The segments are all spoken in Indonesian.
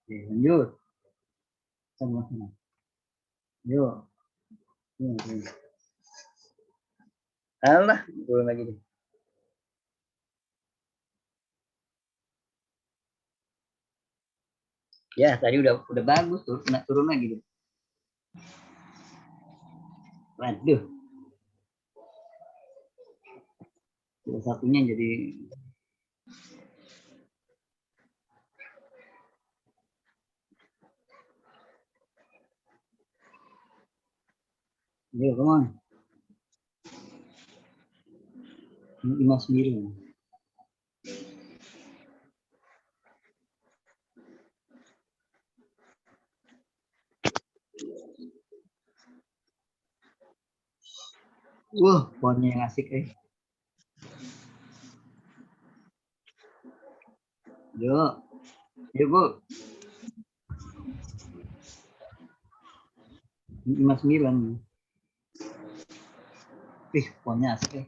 Oke, lanjut. Sama. Yuk. Alah, turun lagi deh. Ya, tadi udah bagus tuh, kena turun lagi deh. Waduh. Salah satunya jadi yuk, come on. 59. Wah, poinnya yang asik Yuk. Yuk, Bu. 59. Ih, poinnya asik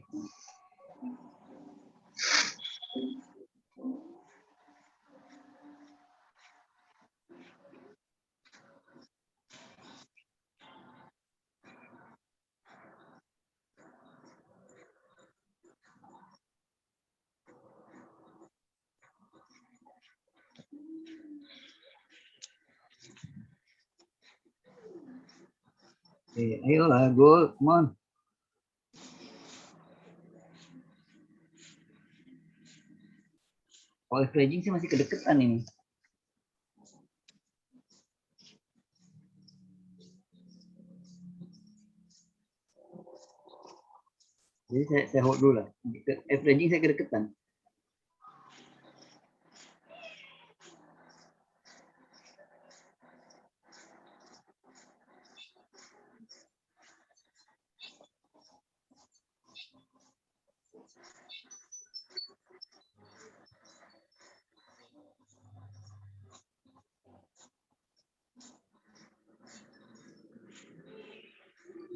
ayolah, gol, come on. Kalau Raging sih masih kedeketan ini. Jadi saya hold dulu lah. Raging saya kedeketan.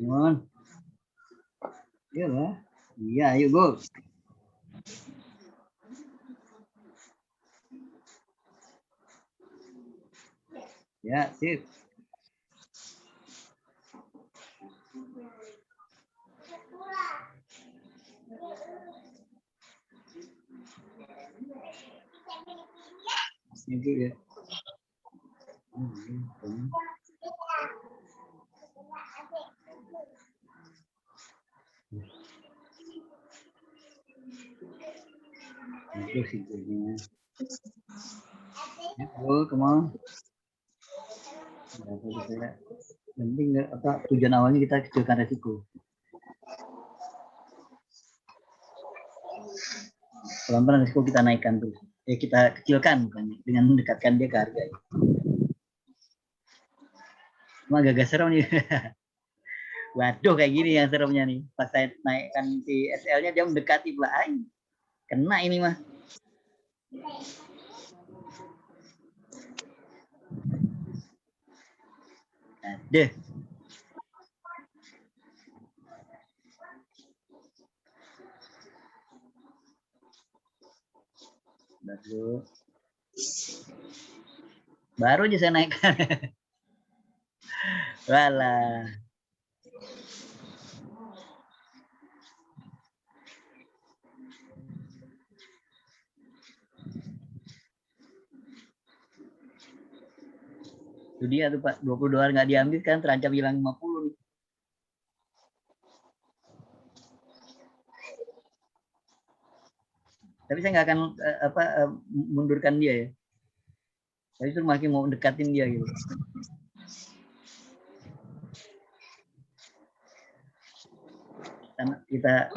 Come on. Iyalah. Iya, ayo gol. Ya, sip. Itu ya. Itu sih golnya. Ya, gol, come on. Penting apa tujuan awalnya kita kecilkan resiko. Pelan-pelan resiko kita naikkan terus. Kita kecilkan bukan dengan mendekatkan dia ke harga. Cuma agak serem nih. Waduh, kayak gini yang seremnya nih. Pas saya naikkan si SL-nya dia mendekati pula. Kena ini mah. Aduh. Baru aja saya naikkan. Walah. Itu dia tuh Pak, $20 nggak diambil kan terancam hilang 50 nih. Tapi saya nggak akan mundurkan dia ya. Tapi itu makin mau dekatin dia gitu. Kita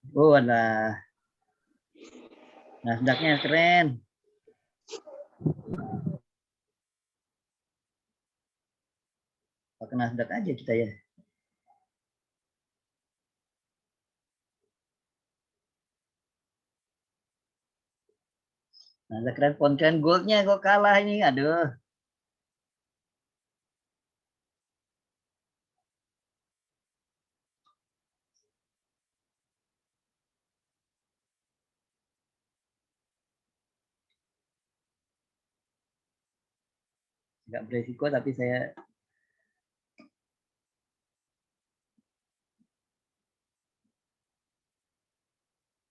walah. Nasdaqnya keren. Pakai Nasdaq aja kita ya. Nasdaq keren, pon keren, goldnya kok kalah ini. Aduh. nggak beresiko tapi saya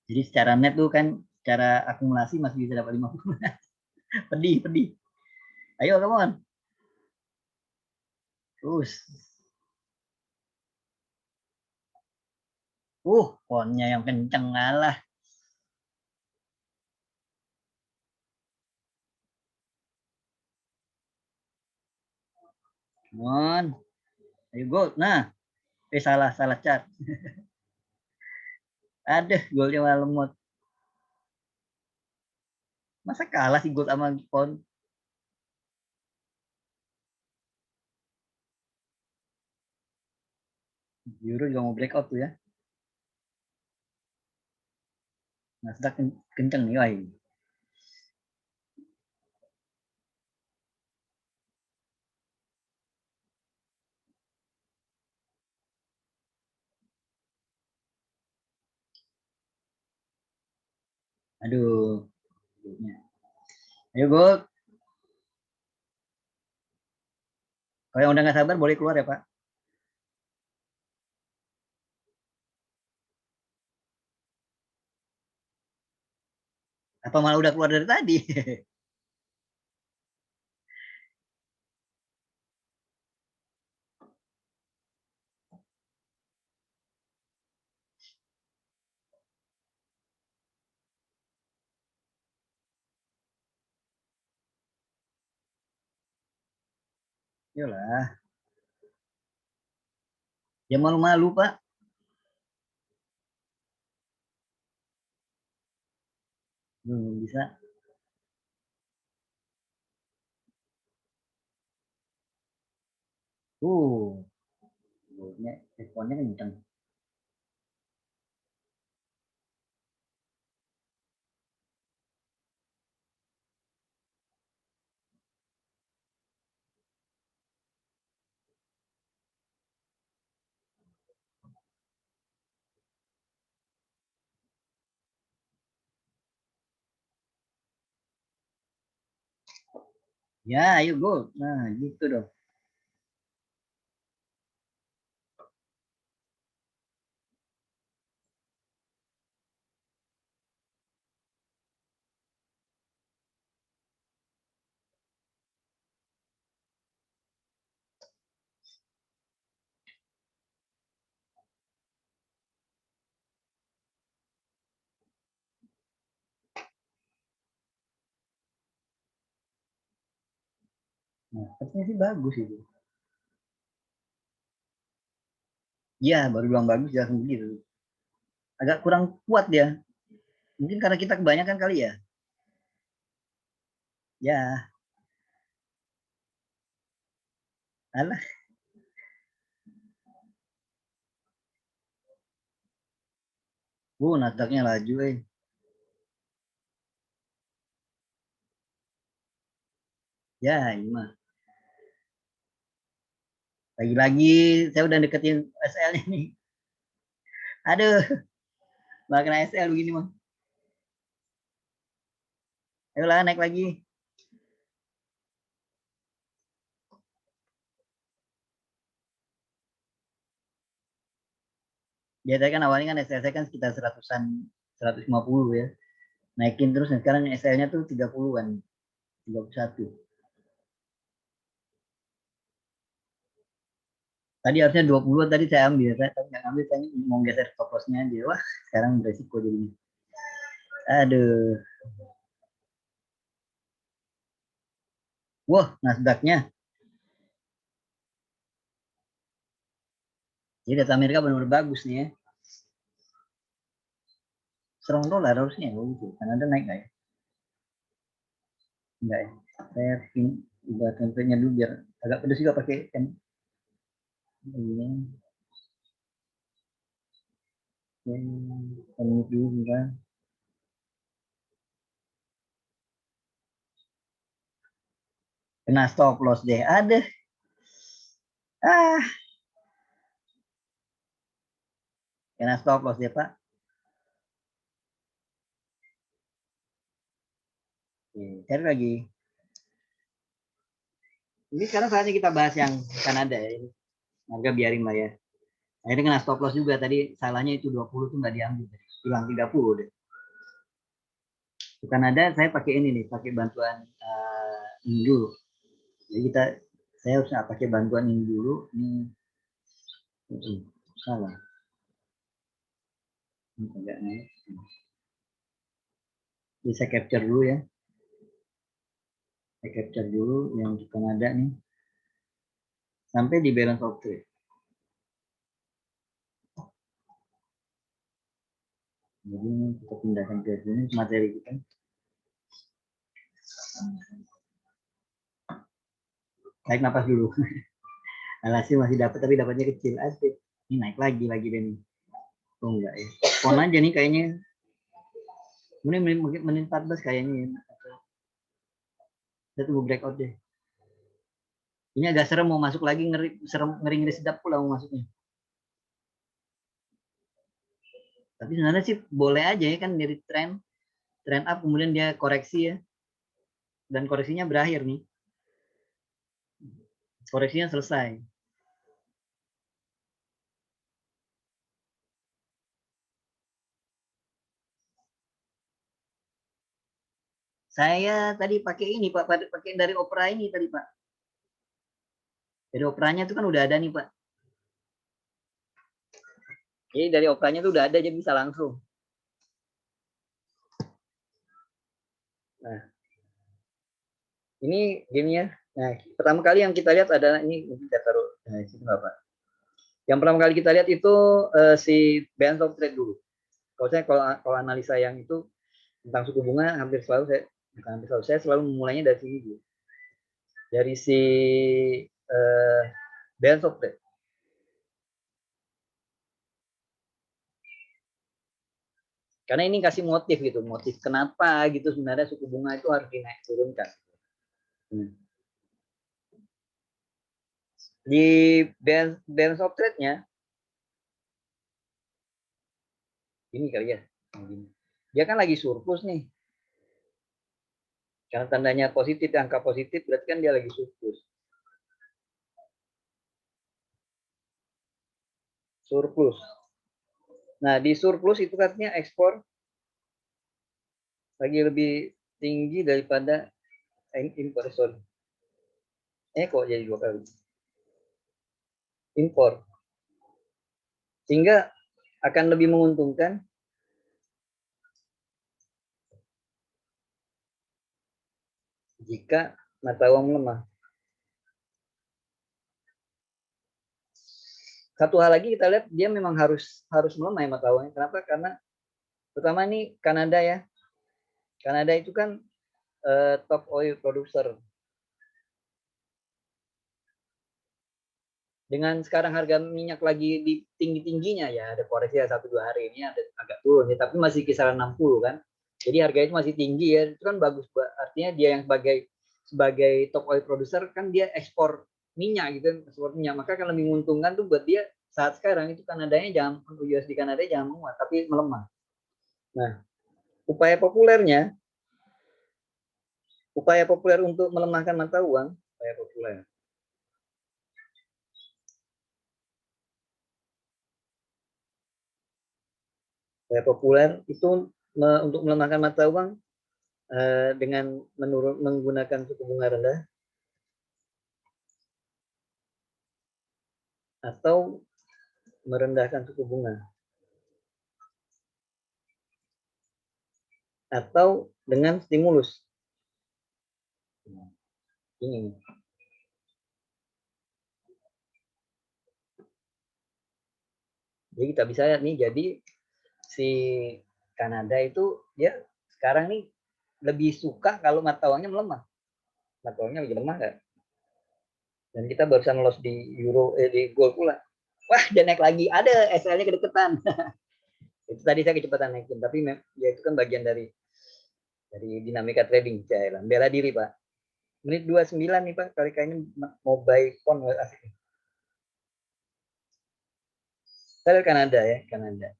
jadi secara net tuh kan secara akumulasi masih bisa dapat 50. Pedih, pedih. Ayo, come on. Terus. Ponnya yang kenceng ngalah. Come on. Ayo go. Nah, salah salah cat. Ada golnya malah lemot. Masa kalah sih gol sama Pon? Euro juga mau breakout tuh ya. Nasdaq kenceng nih, wah. Aduh. Ayo go. Kalau yang udah nggak sabar boleh keluar ya Pak. Apa malah udah keluar dari tadi? Yolah. Ya malu-malu Pak. Bisa. Uh, golnya, responnya kenceng. Ya, ayo go. Nah, gitu dong. Nah, sepertinya sih bagus itu. Iya, baru bilang bagus langsung begitu. Agak kurang kuat dia. Mungkin karena kita kebanyakan kali ya. Ya, alah. Nasdaqnya laju, eh. Ya, ini mah. Lagi-lagi saya udah deketin SL-nya nih. Aduh, malah kena SL begini mah. Ayolah, naik lagi. Biasanya kan awalnya kan SL saya kan sekitar 100-an, 150 ya. Naikin terus, nah sekarang SL-nya tuh 30-an, 31. Tadi harusnya 20, tadi saya ambil, saya tapi nggak ambil, saya mau geser stop loss-nya aja. Wah, sekarang beresiko jadinya. Aduh. Wah, Nasdaq-nya. Jadi data Amerika benar-benar bagus nih ya. Strong dollar harusnya ya, gitu. Kanada naik nggak ya? Enggak ya. Saya buat template-nya dulu biar agak pedes juga pakai ini. Ini dulu enggak. Kena stop loss deh. Ada. Ah, kena stop loss deh, Pak. Oke, cari lagi. Ini sekarang saatnya kita bahas yang Kanada ya. Ini harga biarin lah ya. Akhirnya kena stop loss juga tadi, salahnya itu 20 tuh nggak diambil, hilang 30 deh. Di Kanada saya pakai ini nih, pakai bantuan ini dulu. Jadi saya harus pakai bantuan ini dulu. Ini salah. Ini agak naik. Jadi saya capture dulu ya. Saya capture dulu yang di Kanada nih. Sampai di balance of trade. Jadi kita pindahkan ke sini materi kita. Tarik napas dulu. Alhasil masih dapat, tapi dapatnya kecil. Asik. Ini naik lagi deh. Oh enggak ya. Pon aja nih kayaknya. Menit 14 kayaknya. Saya tunggu breakout deh. Ini agak serem mau masuk lagi, ngeri sedap pula mau masuknya. Tapi sebenarnya sih boleh aja ya kan, dari trend up kemudian dia koreksi ya. Dan koreksinya berakhir nih. Koreksinya selesai. Saya tadi pakai ini Pak, pakai dari Opera ini tadi Pak. Dari Operanya itu kan udah ada nih Pak. Jadi dari Operanya itu udah ada, jadi bisa langsung. Nah, ini gamenya. Nah, pertama kali yang kita lihat adalah ini, kita taruh nah, situ Pak. Yang pertama kali kita lihat itu si balance of trade dulu. Kalau analisa yang itu tentang suku bunga saya selalu memulainya dari sini dulu. Dari si balance of trade. Karena ini kasih motif gitu, motif kenapa gitu sebenarnya suku bunga itu harus dinaik turunkan. Di balance of trade-nya ini kali ya. Dia kan lagi surplus nih. Karena tandanya positif, angka positif berarti kan dia lagi surplus. Surplus. Nah, di surplus itu artinya ekspor lagi lebih tinggi daripada impor. Kok jadi 2 kali? Impor. Sehingga akan lebih menguntungkan jika mata uang melemah. Satu hal lagi kita lihat, dia memang harus melemah ya mata uangnya. Kenapa? Karena pertama nih Kanada ya. Kanada itu kan top oil producer. Dengan sekarang harga minyak lagi di tinggi-tingginya ya, ada koreksi ya 1-2 hari ini ada agak turun ya, tapi masih kisaran 60 kan. Jadi harga itu masih tinggi ya, itu kan bagus, artinya dia yang sebagai top oil producer kan dia ekspor minyak gitu, ekspor minyak, maka akan lebih menguntungkan tuh buat dia saat sekarang itu Kanadanya jangan, USD Kanada jangan menguat tapi melemah. Nah, upaya populer untuk melemahkan mata uang, upaya populer itu untuk melemahkan mata uang dengan menggunakan suku bunga rendah atau merendahkan suku bunga atau dengan stimulus. Ini. Jadi kita bisa lihat nih, jadi si Kanada itu dia sekarang nih lebih suka kalau mata uangnya melemah. Mata uangnya lebih lemah kan? Dan kita barusan loss di euro di gold pula. Wah, dia naik lagi. Ada SL-nya kedeketan. Itu tadi saya kecepatan naikin, tapi ya itu kan bagian dari dinamika trading. Saya bela diri, Pak. Menit 29 nih, Pak. Kayaknya mau buy pon asik. Saya Kanada ya, Kanada.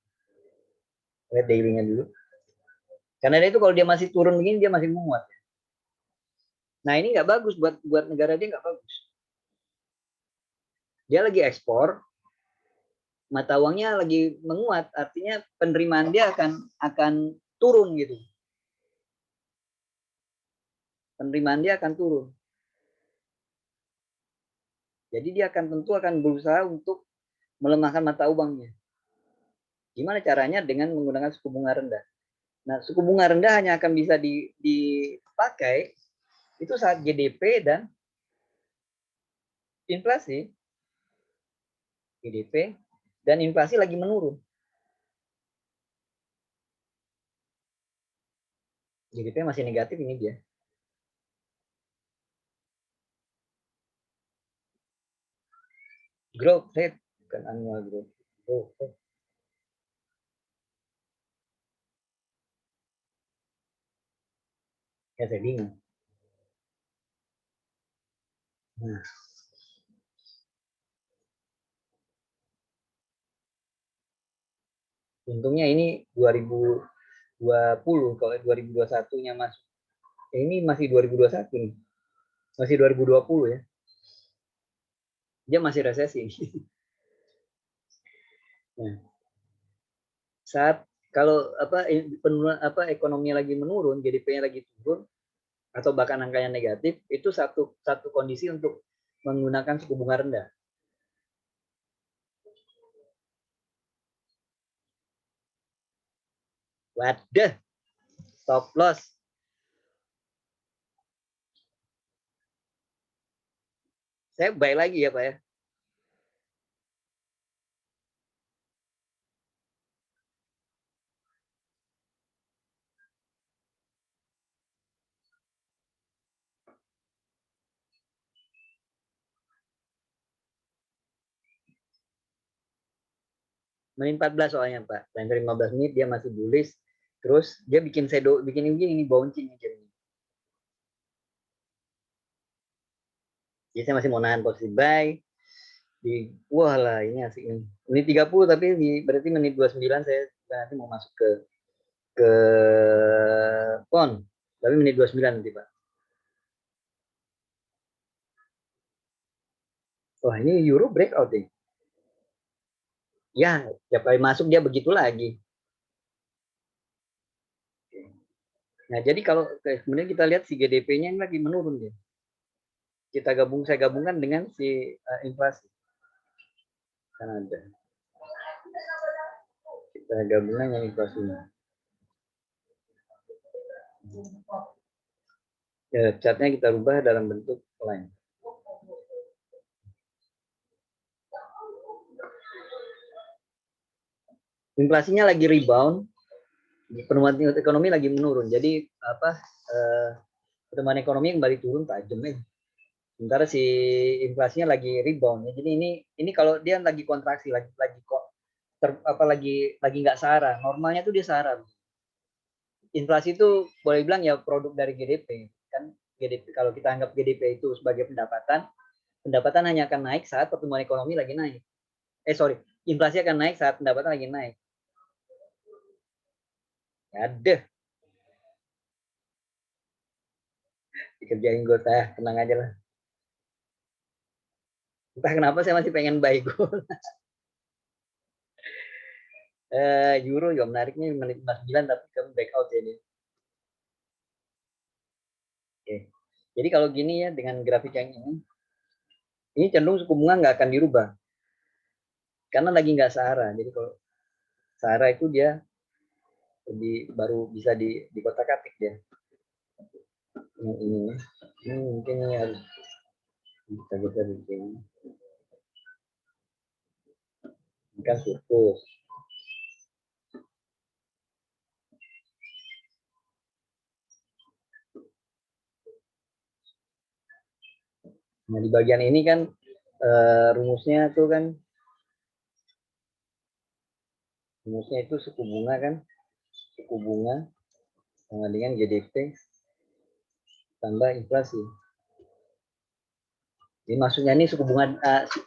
Lihat daily-nya dulu. Kanada itu kalau dia masih turun begini dia masih menguat. Nah ini nggak bagus buat negara dia, nggak bagus. Dia lagi ekspor, mata uangnya lagi menguat, artinya penerimaan dia akan turun gitu. Penerimaan dia akan turun. Jadi dia tentu akan berusaha untuk melemahkan mata uangnya. Gimana caranya? Dengan menggunakan suku bunga rendah. Nah, suku bunga rendah hanya akan bisa dipakai itu saat GDP dan inflasi. GDP dan inflasi lagi menurun. GDP masih negatif, ini dia. Growth rate, bukan annual growth. Growth rate. Ya saya bingung. Nah, untungnya ini 2020, kalau 2021-nya masuk. Ini masih 2021 nih. Masih 2020 ya. Dia masih resesi. Nah, saat kalau ekonomi lagi menurun, GDP-nya lagi turun, atau bahkan angkanya negatif, itu satu kondisi untuk menggunakan suku bunga rendah. Wadah, stop loss. Saya baik lagi ya Pak ya. Menit 14 soalnya Pak. Dan 15 menit dia masih bullish. Terus dia bikin ini bouncing. Jadi saya masih mau nahan posisi buy. Wah lah ini asik ini. Menit 30 tapi berarti menit 29 saya nanti mau masuk ke pon. Tapi menit 29 nanti Pak. Wah ini euro breakout deh. Ya, tiap kali masuk dia begitu lagi. Nah, jadi kalau kemudian kita lihat si GDP-nya lagi menurun dia. Saya gabungkan dengan si inflasi. Kanada. Kita gabungkan dengan inflasinya. Ya, chartnya kita rubah dalam bentuk line. Inflasinya lagi rebound, pertumbuhan ekonomi lagi menurun. Jadi pertumbuhan ekonomi kembali turun tajam ya. Sementara si inflasinya lagi rebound. Ya. Jadi ini kalau dia lagi kontraksi, lagi nggak searah. Normalnya tuh dia searah. Inflasi itu boleh bilang ya produk dari GDP. Kan GDP kalau kita anggap GDP itu sebagai pendapatan hanya akan naik saat pertumbuhan ekonomi lagi naik. Inflasi akan naik saat pendapatan lagi naik. Ada. Dikerjain gue, tenang aja lah. Entah kenapa saya masih pengen buy gold. Euro juga menariknya menit 49 tapi kamu back out ya. Oke. Jadi kalau gini ya dengan grafik yang ini cenderung suku bunga nggak akan dirubah karena lagi nggak searah. Jadi kalau searah itu dia baru bisa di kotak-katik dia. Ini mungkin ini harus kita geser di sini. Ini kan surplus. Nah di bagian ini kan rumusnya itu suku bunga kan, suku bunga sama dengan GDP tambah inflasi. Jadi maksudnya ini suku bunga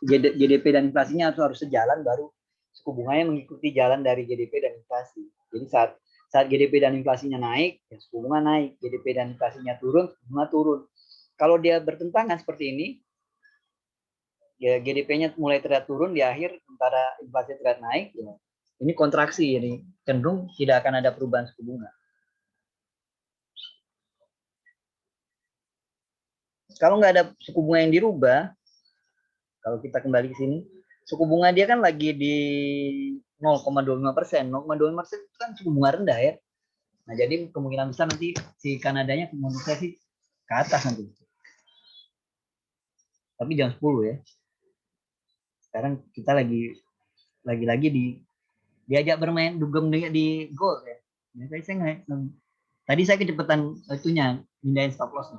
GDP dan inflasinya harus sejalan, baru suku bunganya mengikuti jalan dari GDP dan inflasi. Jadi saat GDP dan inflasinya naik, ya suku bunga naik. GDP dan inflasinya turun, suku bunga turun. kalau dia bertentangan seperti ini, ya GDP-nya mulai terlihat turun di akhir, sementara inflasi terlihat naik, ya, ini kontraksi, ini cenderung tidak akan ada perubahan suku bunga. Kalau nggak ada suku bunga yang dirubah, kalau kita kembali ke sini, suku bunga dia kan lagi di 0,25%. 0,25% itu kan suku bunga rendah ya. Nah, jadi kemungkinan besar nanti si Kanadanya menurut saya sih ke atas nanti. Tapi jam 10 ya. Sekarang kita lagi-lagi diajak bermain dugem di gol ya. Tadi saya kecepatan itunya mindahin stop loss.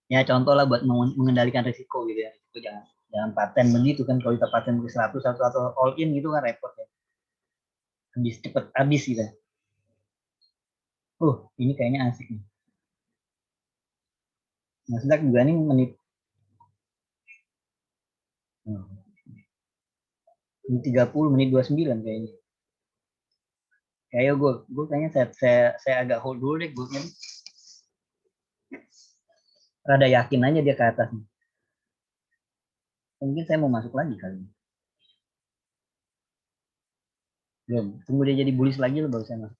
Ya contoh lah buat mengendalikan risiko gitu ya. Itu jangan paten begitu kan, kalau kita paten beli 100 atau all in gitu kan repot ya. Cepet habis gitu. Ini kayaknya asik nih. Nasdaq juga nih menit. Menit 30, menit 29 kayaknya. Kayak gue kayaknya saya agak hold dulu deh goldnya. Rada yakin aja dia ke atas nih. Mungkin saya mau masuk lagi kali ini. Belum, tunggu dia jadi bullish lagi baru saya masuk.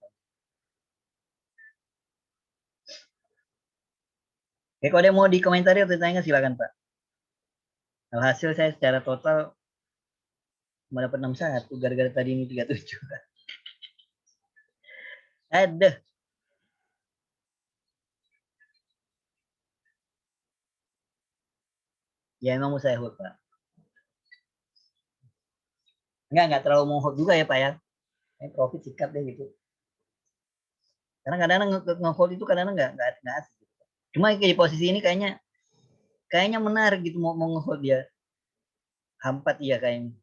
Oke, kalau ada mau di komentar atau tanya silakan Pak. Alhasil saya secara total cuma dapat 61 gara-gara tadi ini 37. Ada. Ya emang mau saya hold Pak. Enggak terlalu mau hold juga ya Pak ya. Profit sikat deh gitu. Karena kadang-kadang nge-hold itu kadang-kadang nggak asik. Cuma di posisi ini kayaknya menarik gitu mau nge-hold dia. Hampat iya kayaknya.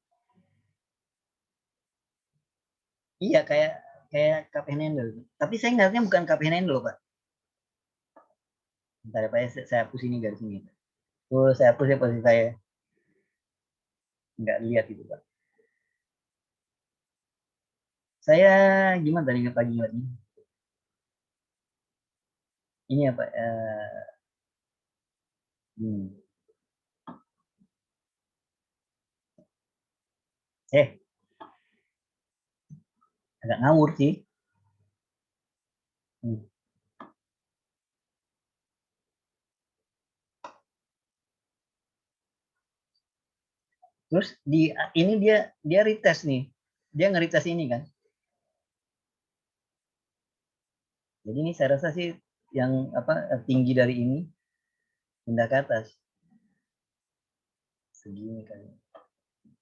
Iya kayak cup handle. Tapi saya ngeliatnya bukan cup handle Pak. Bentar ya Pak ya, saya hapus ini garis ini. Tuh saya hapus ya posisi saya. Nggak lihat itu Pak. Saya gimana tadi pagi ini? Ini ya Pak. Hmm. Agak ngawur sih. Hmm. Terus ini dia retest nih. Dia nge-retest ini kan. Jadi ini saya rasa sih yang tinggi dari ini pindah ke atas. Segini kan.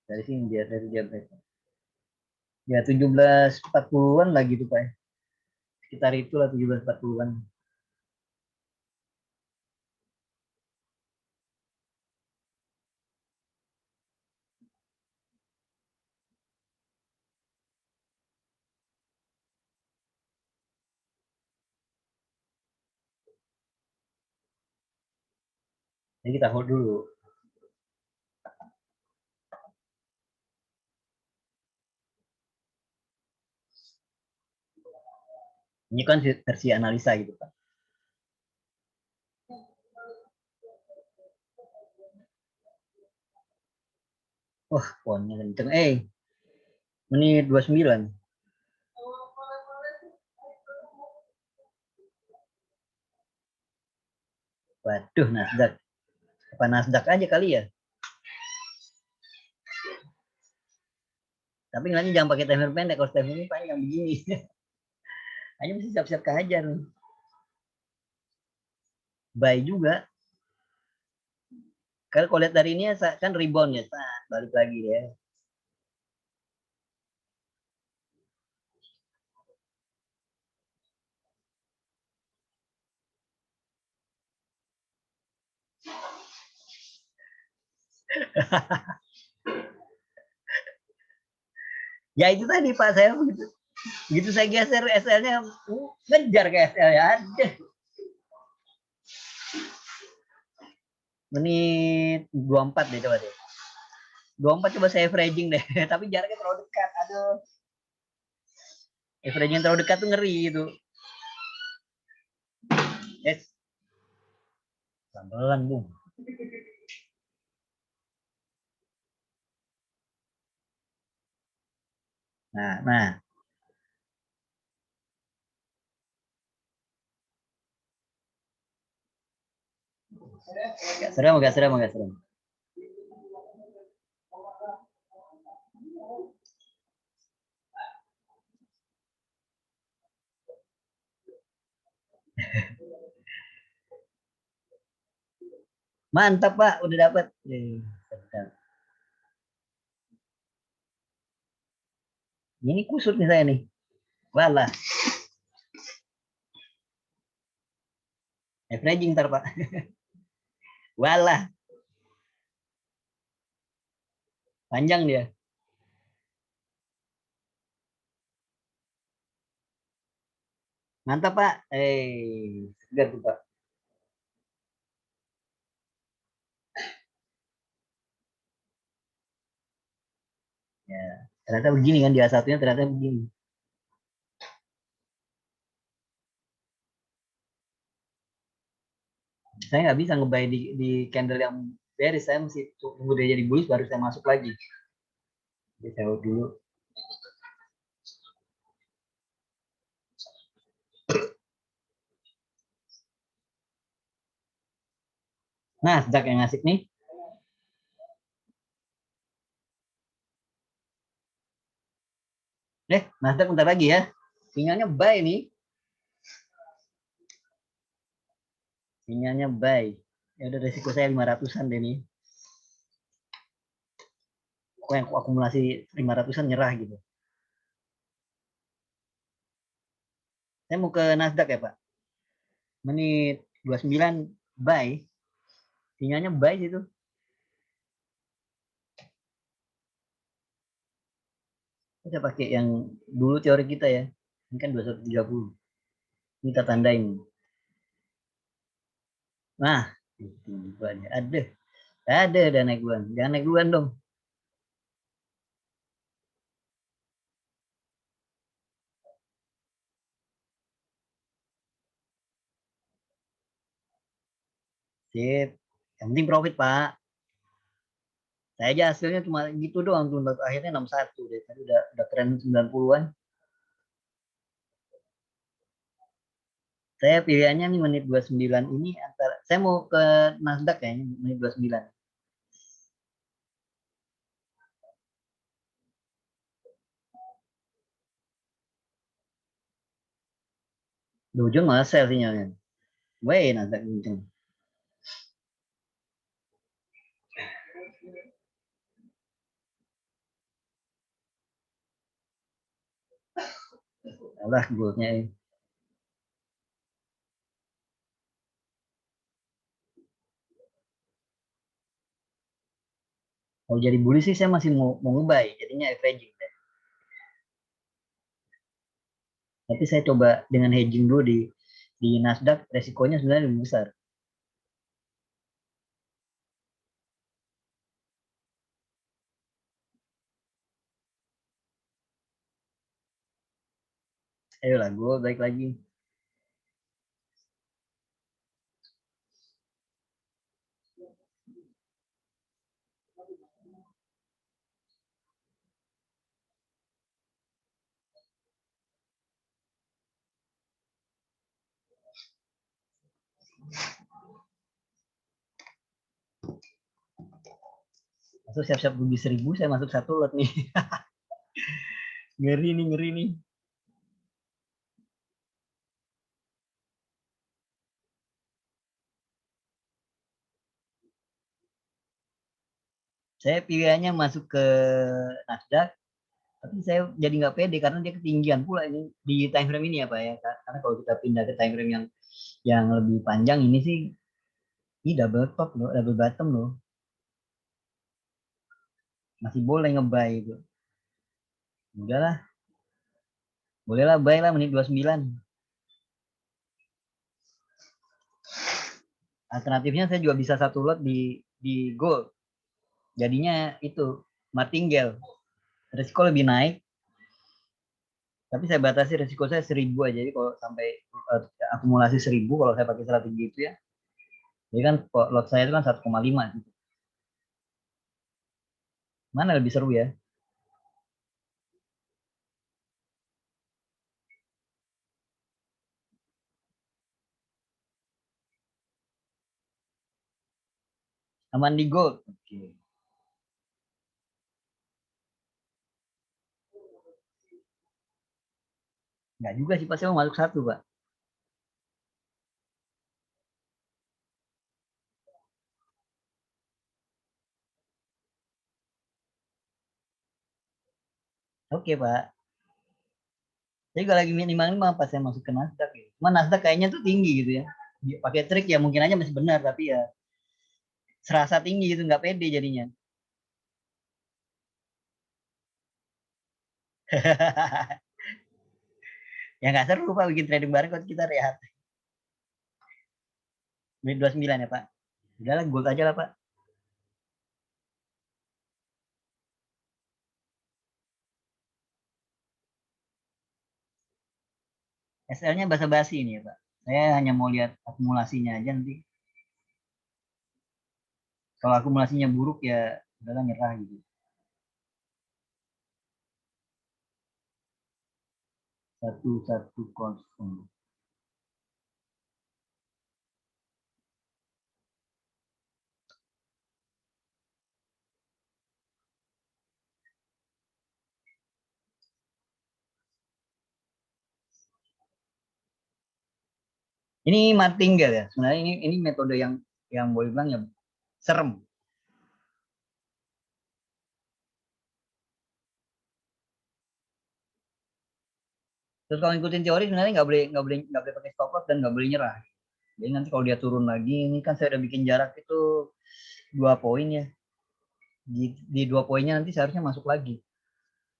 Dari sini dari dia berapa? Ya 17.40-an lagi tuh Pak. Sekitar itulah 17.40-an. Jadi kita hold dulu. Ini kan versi analisa gitu Pak. Wah, poinnya kenceng. Menit 29. Waduh, Nasdaq. Apa Nasdaq aja kali ya? Tapi nanti jangan pakai timer pendek. Kalau timer ini panjang begini. Hanya mesti siap-siap kehajar. Buy juga. Kalau lihat dari ini kan rebound ya. Balik lagi ya. Ya itu tadi Pak, saya begitu saya geser SL-nya ngejar ke SL ya. menit 24 deh coba deh. 24 coba saya averaging deh, tapi jaraknya terlalu dekat. Aduh. Averaging terlalu dekat tuh ngeri itu. Yes. Pelan-pelan, Bung. Nah. Gak serem. Mantap, Pak. Udah dapat. Ini kusut nih saya nih. Walah. Averaging ntar, Pak. Walah. Panjang dia. Mantap, Pak. Segar tuh, Pak. Ya, ternyata begini kan dia satunya ternyata begini. Saya nggak bisa ngebay di candle yang beres. Saya mesti tunggu dia jadi bullish baru saya masuk lagi. Jadi saya dulu. Nah, sejak yang asik nih. Nasdaq bentar lagi ya. Sinyalnya buy nih. Sinyalnya buy. Ya udah resiko saya 500-an deh nih. Kok yang akumulasi 500-an nyerah gitu. Saya mau ke Nasdaq ya, Pak. Menit 29 buy. Sinyalnya buy itu. Kita pakai yang dulu teori kita ya. Ini kan 2130. Ini kita tandain. Nah, itu buahnya. Ada naik duluan. Jangan naik duluan dong. Sip. Yang penting profit, Pak. Saya aja hasilnya cuma gitu doang tuh. Akhirnya 61 deh. Tadi udah keren 90-an. Saya pilihannya nih menit 29 ini antara saya mau ke Nasdaq kayaknya menit 29. Dow Jones malah sell sinyalnya. Weh, Nasdaq kenceng. Alah goldnya. Kalau jadi bully sih saya masih mau ngebay, jadinya averaging deh. Tapi saya coba dengan hedging dulu di Nasdaq, resikonya sebenarnya lebih besar. Ayolah, gue baik lagi. Masuk siap-siap rugi 1000, saya masuk satu lot nih. Ngeri nih. Saya pilihannya masuk ke Nasdaq, tapi saya jadi nggak pede karena dia ketinggian pula ini di time frame ini ya Pak ya. Karena kalau kita pindah ke time frame yang lebih panjang ini sih, ini double top loh, double bottom loh. Masih boleh ngebuy itu. Udahlah, bolehlah buy lah menit 29. Alternatifnya saya juga bisa satu lot di gold. Jadinya itu martingale. Risiko lebih naik, tapi saya batasi risiko saya 1.000 aja. Jadi kalau sampai akumulasi 1.000 kalau saya pakai strategi itu ya. Jadi kan lot saya itu kan 1,5 gitu. Mana lebih seru ya? Aman di gold. Oke. Nggak juga sih, pas saya mau masuk satu, Pak. Oke, Pak. Saya juga lagi minimal pas saya masuk ke Nasdaq ya. Cuma Nasdaq kayaknya tuh tinggi gitu ya. Pakai trik ya mungkin aja masih benar, tapi ya serasa tinggi gitu, nggak pede jadinya. Ya nggak seru Pak bikin trading bareng kalau kita rehat. Menit 29 ya Pak. Udahlah gold aja lah Pak. SL-nya basa-basi ini ya Pak. Saya hanya mau lihat akumulasinya aja nanti. Kalau akumulasinya buruk ya udahlah nyerah gitu. Satu satu kosong. Ini martingale ya. Sebenarnya ini metode yang boleh bilang ya serem. Terus kalau ngikutin teori sebenarnya nggak boleh pakai stop loss dan nggak boleh nyerah. Jadi nanti kalau dia turun lagi, ini kan saya udah bikin jarak itu 2 poin ya. Di 2 poinnya nanti seharusnya masuk lagi.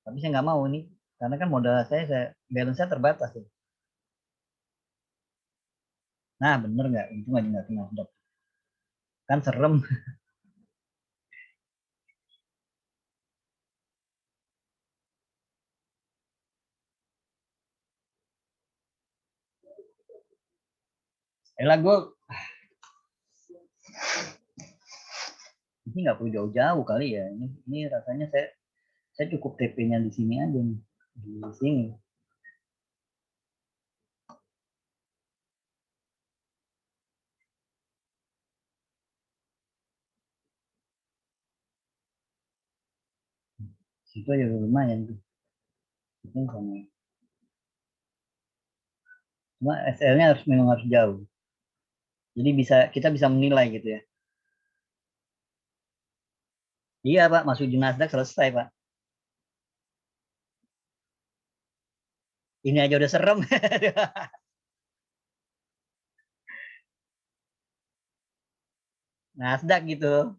Tapi saya nggak mau nih, karena kan modal saya balance saya terbatas ya. Nah bener nggak? Itu nggak kena dok. Kan serem. Elah gue ini nggak perlu jauh-jauh kali ya. Ini rasanya saya cukup TP-nya di sini aja nih. Di sini. Situ aja udah lumayan tuh. Itu sama. Cuma SL-nya memang harus jauh. Jadi kita bisa menilai gitu ya. Iya Pak, masuk di Nasdaq selesai Pak. Ini aja udah serem. Nasdaq gitu.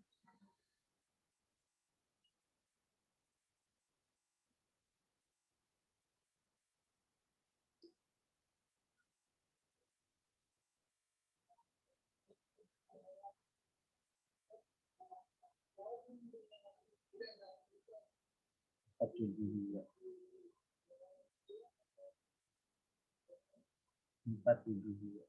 Empat tujuh dua, 472.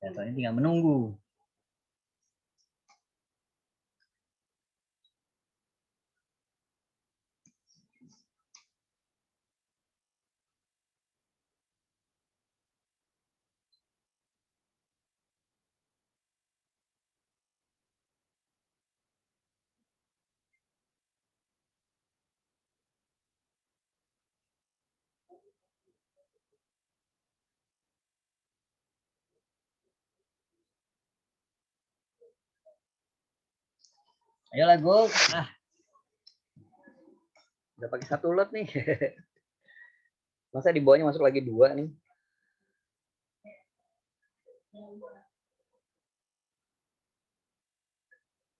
Ya, soalnya tinggal menunggu. Ayolah Gold. Ah, udah pakai satu lot nih. Masa di bawahnya masuk lagi 2 nih.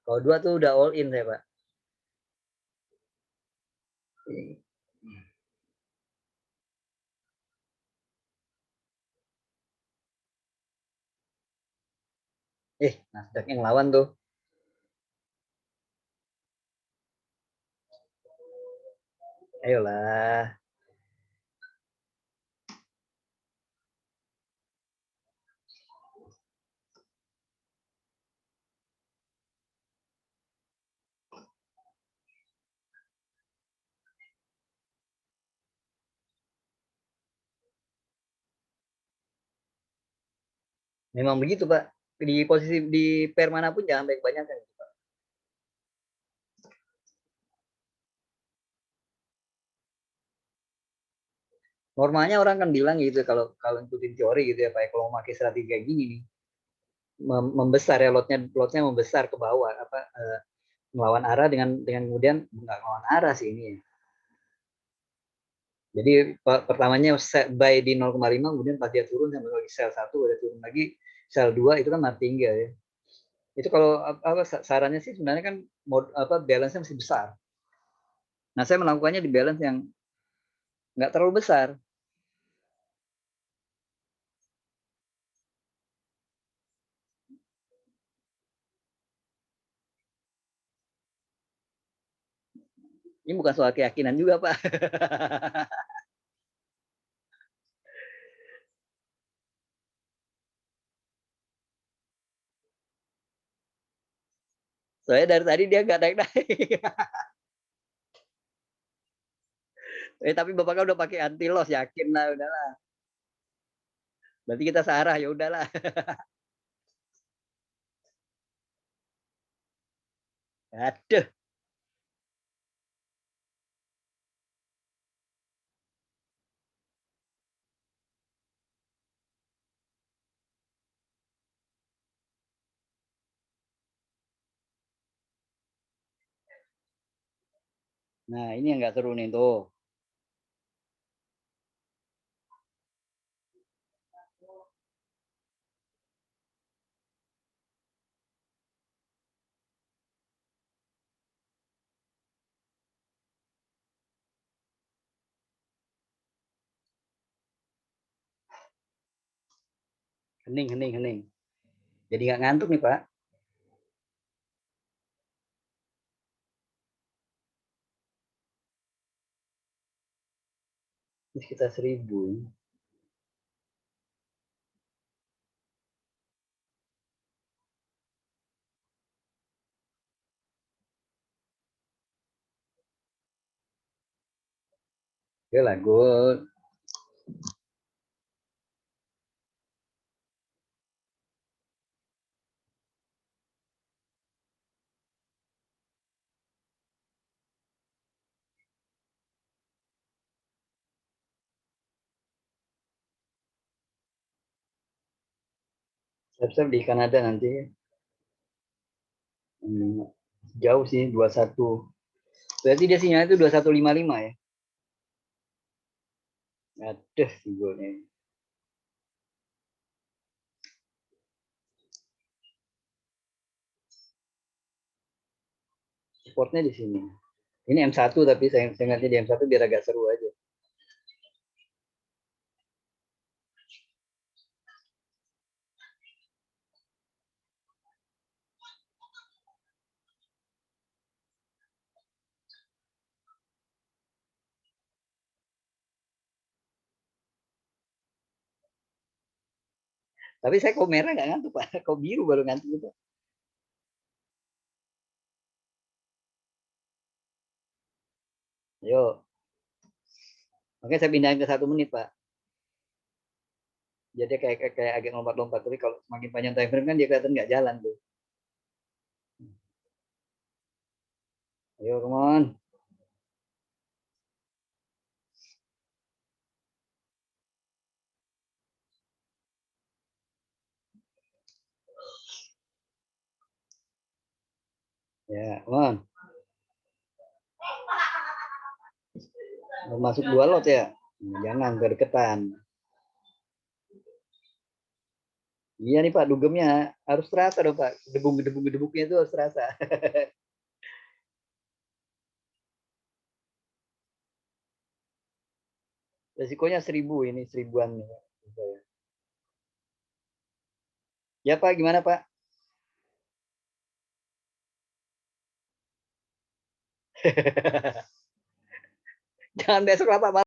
Kalau 2 tuh udah all in saya Pak. Nasdaq yang lawan tuh. Ayolah. Memang begitu, Pak. Di posisi di pair manapun jangan banyak kebanyakan. Normalnya orang kan bilang gitu kalau ikutin teori gitu ya Pak, kalau memakai strategi kayak gini nih, membesar ya lotnya membesar ke bawah apa melawan arah dengan kemudian nggak melawan arah sih ini ya. Jadi pertamanya buy di 0,5 kemudian pas dia turun sampai lagi sell 1 udah turun lagi sell 2 itu kan mati tinggal ya. Itu kalau apa sarannya sih sebenarnya kan balance-nya masih besar. Nah, saya melakukannya di balance yang nggak terlalu besar. Ini bukan soal keyakinan juga, Pak. Soalnya dari tadi dia nggak naik-naik. Tapi Bapak kan udah pakai anti loss, yakin lah udahlah. Berarti kita searah ya udahlah. Aduh. Nah, ini yang nggak seru nih tuh. Hening, hening, hening. Jadi nggak ngantuk nih, Pak. Ini sekitar 1000. Oke lah, good. Siap-siap di Kanada nanti. Jauh sih, 21. Berarti dia sinyalnya itu 2155 ya. Aduh, sigolnya. Supportnya di sini. Ini M1 tapi saya ingatnya di M1 biar agak seru aja. Tapi saya kok merah nggak ngantuk, Pak. Kok biru baru ngantuk itu. Yuk. Oke, saya pindahin ke 1 menit, Pak. Jadi kayak agak lompat-lompat. Tapi kalau semakin panjang time frame kan dia kelihatan nggak jalan tuh. Ayo, come on. Ya, come on. Masuk 2 lot ya. Jangan kedeketan. Iya nih Pak, dugemnya harus terasa dong Pak. Gedebuknya itu harus terasa. Resikonya 1.000 ini, seribuan nih, Pak. Ya, Pak, gimana, Pak? Jangan besok lah, Pak.